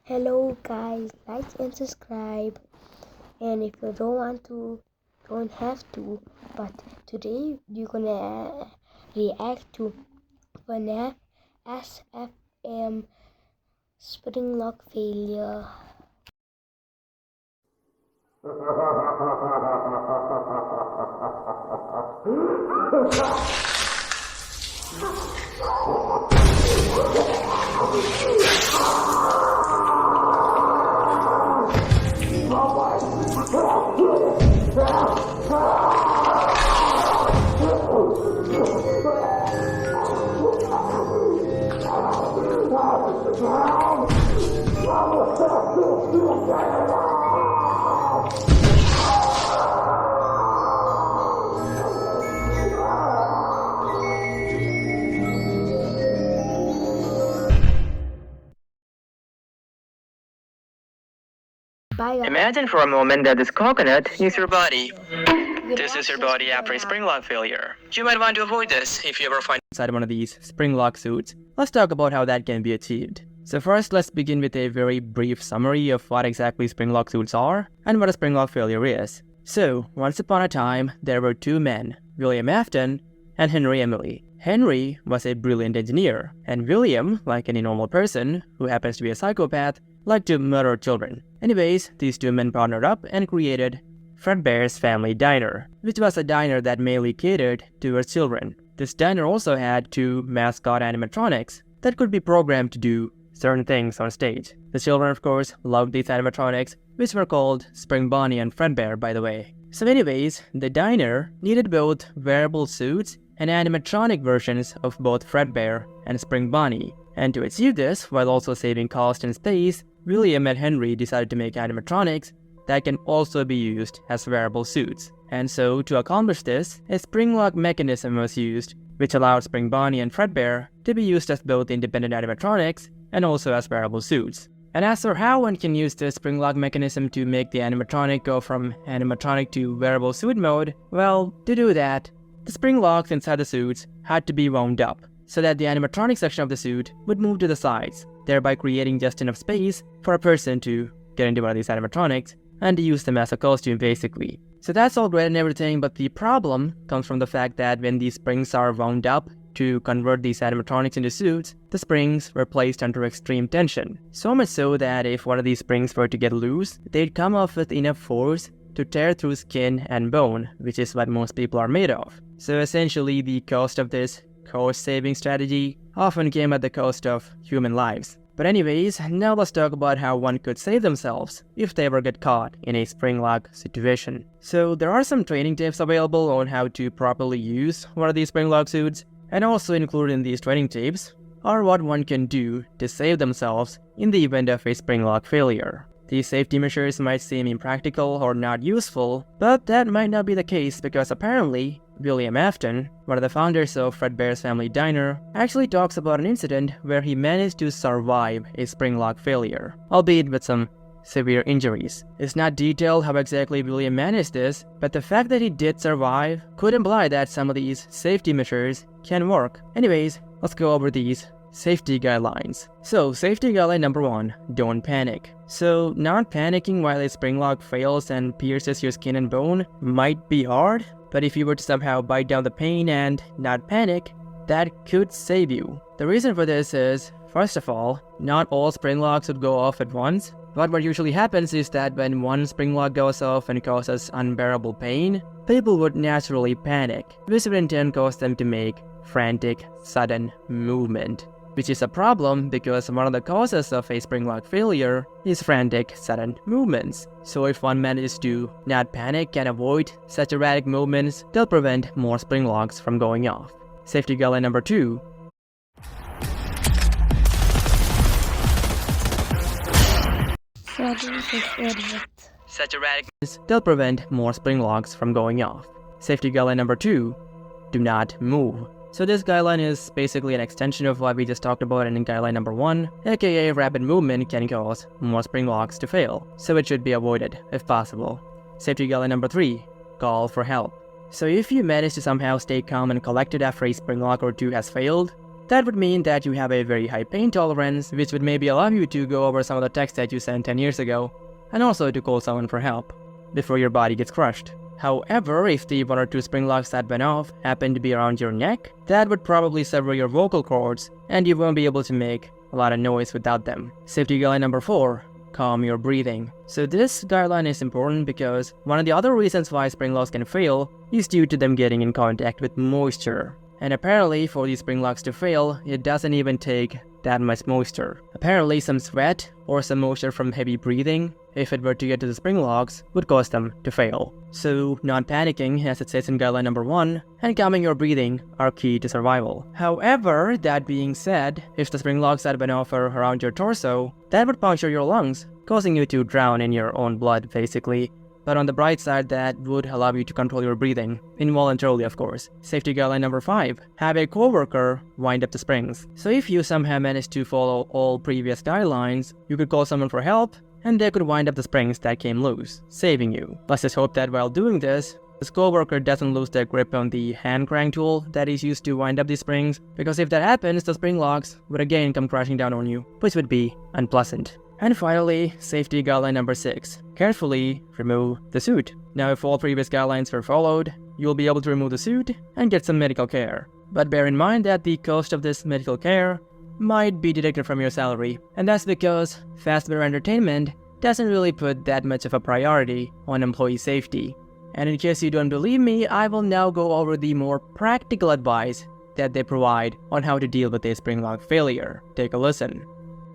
Hello guys, like and subscribe. And if you don't want to, don't have to. But today you're gonna react to FNAF SFM Spring Lock Failure. Bye guys. Imagine for a moment that this coconut is your body. This is your body after a spring lock failure. You might want to avoid this if you ever find inside one of these spring lock suits. Let's talk about how that can be achieved. So first, let's begin with a very brief summary of what exactly spring lock suits are and what a spring lock failure is. So, once upon a time, there were two men, William Afton and Henry Emily. Henry was a brilliant engineer, and William, like any normal person who happens to be a psychopath, liked to murder children. Anyways, these two men partnered up and created Fredbear's Family Diner, which was a diner that mainly catered towards children. This diner also had two mascot animatronics that could be programmed to do certain things on stage. The children, of course, loved these animatronics, which were called Spring Bonnie and Fredbear, by the way. So anyways, the diner needed both wearable suits and animatronic versions of both Fredbear and Spring Bonnie. And to achieve this, while also saving cost and space, William and Henry decided to make animatronics that can also be used as wearable suits. And so, to accomplish this, a spring lock mechanism was used, which allowed Spring Bonnie and Fredbear to be used as both independent animatronics and also as wearable suits. And as for how one can use the spring lock mechanism to make the animatronic go from animatronic to wearable suit mode, well, to do that, the spring locks inside the suits had to be wound up, so that the animatronic section of the suit would move to the sides, thereby creating just enough space for a person to get into one of these animatronics and to use them as a costume basically. So that's all great and everything, but the problem comes from the fact that when these springs are wound up to convert these animatronics into suits, the springs were placed under extreme tension. So much so that if one of these springs were to get loose, they'd come off with enough force to tear through skin and bone, which is what most people are made of. So essentially the cost of this cost-saving strategy often came at the cost of human lives. But anyways, now let's talk about how one could save themselves if they ever get caught in a spring lock situation. So there are some training tips available on how to properly use one of these spring lock suits, and also included in these training tips are what one can do to save themselves in the event of a spring lock failure. These safety measures might seem impractical or not useful, but that might not be the case because apparently William Afton, one of the founders of Fredbear's Family Diner, actually talks about an incident where he managed to survive a spring lock failure, albeit with some severe injuries. It's not detailed how exactly William managed this, but the fact that he did survive could imply that some of these safety measures can work. Anyways, let's go over these safety guidelines. So, safety guideline number 1, don't panic. So, not panicking while a spring lock fails and pierces your skin and bone might be hard, but if you were to somehow bite down the pain and not panic, that could save you. The reason for this is, first of all, not all spring locks would go off at once, but what usually happens is that when one spring lock goes off and causes unbearable pain, people would naturally panic, which would in turn cause them to make frantic, sudden movement, which is a problem because one of the causes of a spring lock failure is frantic, sudden movements. So if one manages to not panic and avoid such erratic movements, they'll prevent more spring locks from going off. Safety guideline number 2. Such erratic movements, they'll prevent more spring locks from going off. Safety guideline number 2. Do not move. So this guideline is basically an extension of what we just talked about in guideline number 1, aka rapid movement can cause more spring locks to fail, so it should be avoided if possible. Safety guideline number 3, call for help. So if you manage to somehow stay calm and collected after a spring lock or two has failed, That would mean that you have a very high pain tolerance, which would maybe allow you to go over some of the texts that you sent 10 years ago, and also to call someone for help before your body gets crushed. However, if the 1 or 2 spring locks that went off happen to be around your neck, that would probably sever your vocal cords, and you won't be able to make a lot of noise without them. Safety guideline number 4. Calm your breathing. So this guideline is important because one of the other reasons why spring locks can fail is due to them getting in contact with moisture. And apparently for these spring locks to fail, it doesn't even take that much moisture. Apparently some sweat or some moisture from heavy breathing, if it were to get to the spring locks, would cause them to fail. So not panicking, as it says in guideline number 1, and calming your breathing are key to survival. However, that being said, if the spring locks had been off around your torso, that would puncture your lungs, causing you to drown in your own blood basically. But on the bright side, that would allow you to control your breathing, involuntarily of course. Safety guideline number 5. Have a coworker wind up the springs. So if you somehow manage to follow all previous guidelines, you could call someone for help, and they could wind up the springs that came loose, saving you. Let's just hope that while doing this, this coworker doesn't lose their grip on the hand crank tool that is used to wind up the springs, because if that happens, the spring locks would again come crashing down on you, which would be unpleasant. And finally, safety guideline number 6. Carefully remove the suit. Now if all previous guidelines were followed, you'll be able to remove the suit and get some medical care. But bear in mind that the cost of this medical care might be deducted from your salary, and that's because Fazbear Entertainment doesn't really put that much of a priority on employee safety. And in case you don't believe me, I will now go over the more practical advice that they provide on how to deal with a spring lock failure. Take a listen.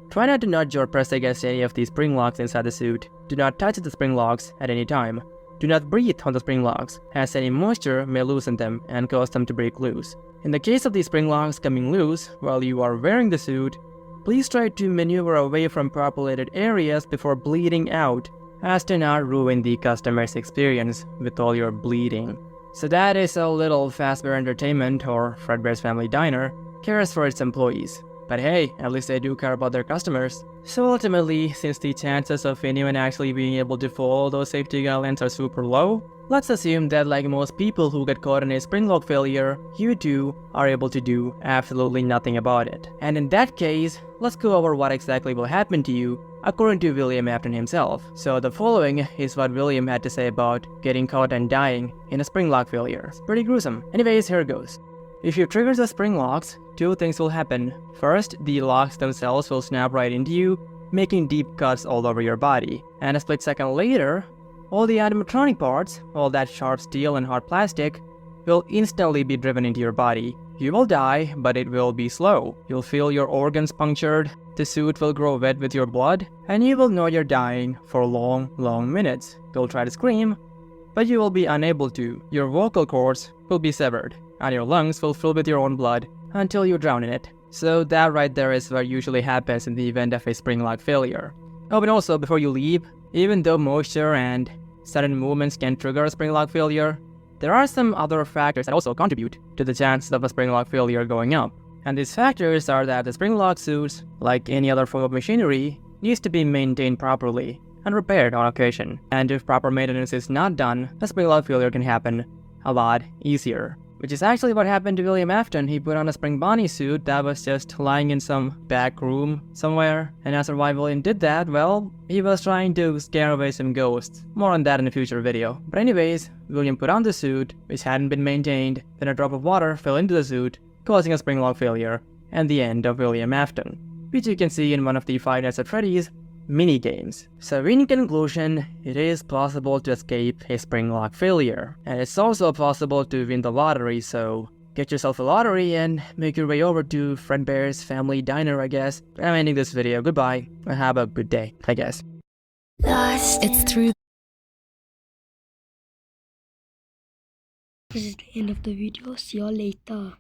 Try not to nudge or press against any of the spring locks inside the suit. Do not touch the spring locks at any time. Do not breathe on the spring locks, as any moisture may loosen them and cause them to break loose. In the case of the spring locks coming loose while you are wearing the suit, please try to maneuver away from populated areas before bleeding out, as to not ruin the customer's experience with all your bleeding. So that is a little Fazbear Entertainment, or Fredbear's Family Diner, cares for its employees. But hey, at least they do care about their customers. So ultimately, since the chances of anyone actually being able to follow those safety guidelines are super low, let's assume that like most people who get caught in a spring lock failure, you too are able to do absolutely nothing about it. And in that case, let's go over what exactly will happen to you according to William Afton himself. So the following is what William had to say about getting caught and dying in a spring lock failure. It's pretty gruesome. Anyways, here goes. If you trigger the spring locks, 2 things will happen. First, the locks themselves will snap right into you, making deep cuts all over your body. And a split second later, all the animatronic parts, all that sharp steel and hard plastic, will instantly be driven into your body. You will die, but it will be slow. You'll feel your organs punctured, the suit will grow wet with your blood, and you will know you're dying for long minutes. You'll try to scream, but you will be unable to. Your vocal cords will be severed, and your lungs will fill with your own blood until you drown in it. So that right there is what usually happens in the event of a spring lock failure. Oh, but also before you leave, even though moisture and sudden movements can trigger a spring lock failure, there are some other factors that also contribute to the chances of a spring lock failure going up. And these factors are that the spring lock suits, like any other form of machinery, needs to be maintained properly and repaired on occasion. And if proper maintenance is not done, a spring lock failure can happen a lot easier. Which is actually what happened to William Afton. He put on a Spring Bonnie suit that was just lying in some back room somewhere, and as why William did that, well, he was trying to scare away some ghosts. More on that in a future video. But anyways, William put on the suit, which hadn't been maintained, then a drop of water fell into the suit, causing a spring lock failure, and the end of William Afton, which you can see in one of the Five Nights at Freddy's mini-games. So in conclusion, it is possible to escape a spring lock failure, and it's also possible to win the lottery, so get yourself a lottery and make your way over to Fredbear's Family Diner, I guess. I'm ending this video. Goodbye, and have a good day, I guess. It's through. This is the end of the video. See you later.